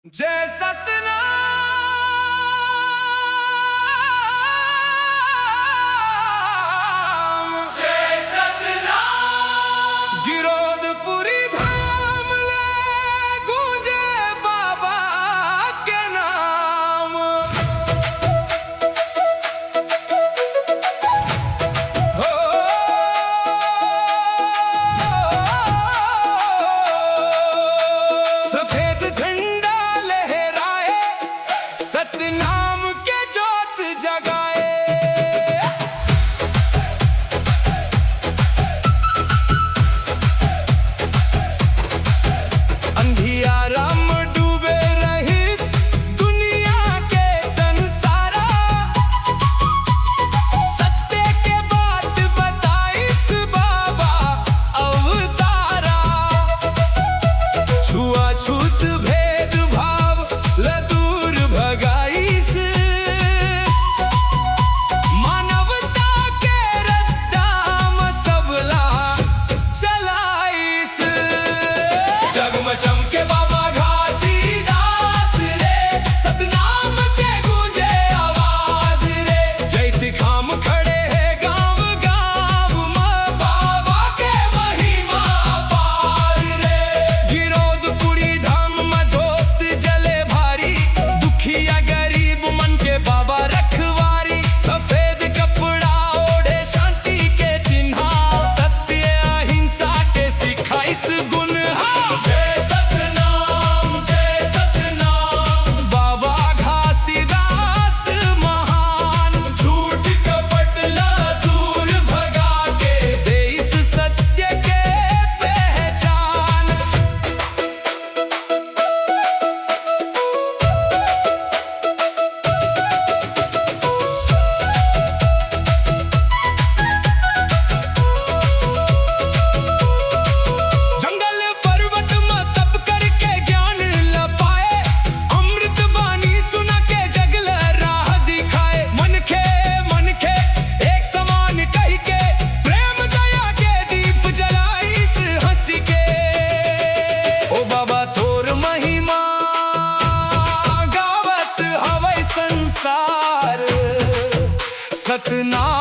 जय सतनाम। जय सतनाम। गिरोधपुरी धाम ले गूंजे बाबा के नाम। हो सफेद झंडा लहराए, सतनाम के जोत जगाए। अंधियारा में डूबे रहीस दुनिया के संसारा। सत्य के बात बताइस बाबा अवतारा। छुआछूत भेदभाव दूर भगाइस, मानवता के रद्दा में सबला चलाइस। जग में चमके बाबा घासीदास रे, सतनाम के गूंजे आवाज रे। जैत खाम खड़े है गाँव गाँव में, बाबा के महिमा पार रे। गिरोधपुरी धाम में जोत जले भारी, दुखिया गरीब मन के बाबा रखवारी। सफेद कपड़ा ओढ़े शांति के चिन्हा, सत्य अहिंसा के सिखाइस गुण। जय सतनाम, जय सतनाम। बाबा घासीदास महान, झूठ कपट ला दूर भगा के देइस सत्य के पहचान। जंगल पर्वत में तप करके ज्ञान लपाए, अमृत बानी सुना के जगल राह दिखाए। मन के एक समान कही के, प्रेम दया के दीप जलाइस हंसी के। ओ बाबा तोर महिमा गावत हवै संसार, सतनाम